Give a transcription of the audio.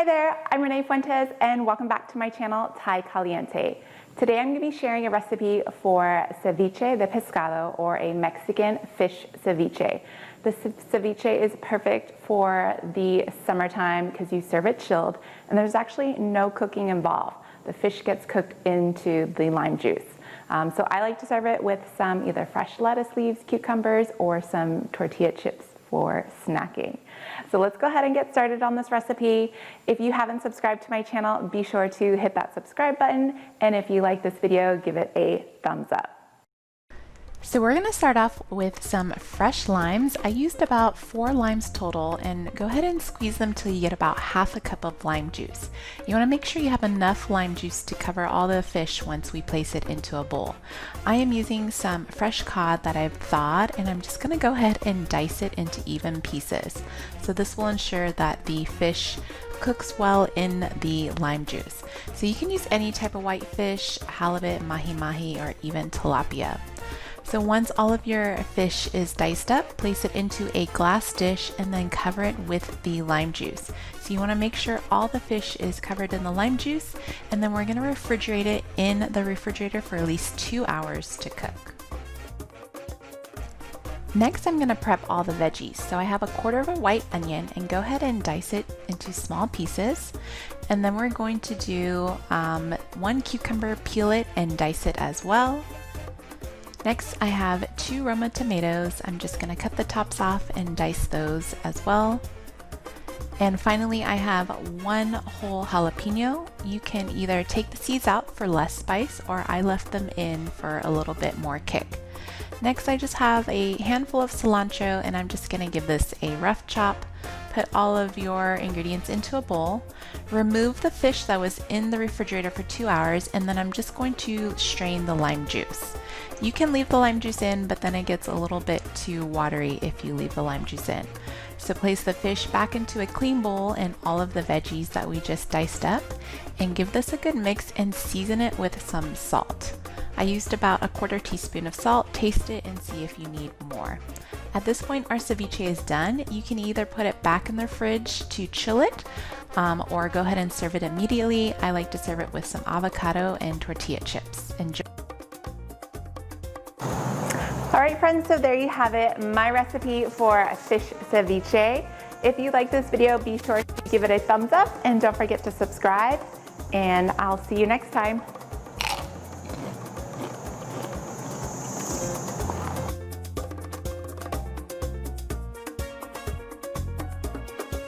Hi there, I'm Renee Fuentes and welcome back to my channel, Thai Caliente. Today I'm going to be sharing a recipe for Ceviche de Pescado, or a Mexican fish ceviche. The ceviche is perfect for the summertime because you serve it chilled and there's actually no cooking involved. The fish gets cooked into the lime juice. So I like to serve it with some either fresh lettuce leaves, cucumbers, or some tortilla chips for snacking. So let's go ahead and get started on this recipe. If you haven't subscribed to my channel, be sure to hit that subscribe button. And if you like this video, give it a thumbs up. So we're going to start off with some fresh limes. I used about 4 limes total, and go ahead and squeeze them till you get about half a cup of lime juice. You want to make sure you have enough lime juice to cover all the fish once we place it into a bowl. I am using some fresh cod that I've thawed, and I'm just going to go ahead and dice it into even pieces. So this will ensure that the fish cooks well in the lime juice. So you can use any type of white fish, halibut, mahi-mahi, or even tilapia. So once all of your fish is diced up, place it into a glass dish and then cover it with the lime juice. So you want to make sure all the fish is covered in the lime juice, and then we're going to refrigerate it in the refrigerator for at least 2 hours to cook. Next, I'm going to prep all the veggies. So I have a quarter of a white onion, and go ahead and dice it into small pieces. And then we're going to do 1 cucumber, peel it and dice it as well. Next, I have 2 Roma tomatoes. I'm just going to cut the tops off and dice those as well. And finally, I have 1 whole jalapeno. You can either take the seeds out for less spice, or I left them in for a little bit more kick. Next, I just have a handful of cilantro, and I'm just going to give this a rough chop. Put all of your ingredients into a bowl. Remove the fish that was in the refrigerator for 2 hours, and then I'm just going to strain the lime juice. You can leave the lime juice in, but then it gets a little bit too watery if you leave the lime juice in. So place the fish back into a clean bowl and all of the veggies that we just diced up, and give this a good mix and season it with some salt. I used about a 1/4 teaspoon of salt. Taste it and see if you need more. At this point, our ceviche is done. You can either put it back in the fridge to chill it, or go ahead and serve it immediately. I like to serve it with some avocado and tortilla chips. Enjoy. All right, friends, so there you have it, my recipe for fish ceviche. If you like this video, be sure to give it a thumbs up and don't forget to subscribe, and I'll see you next time.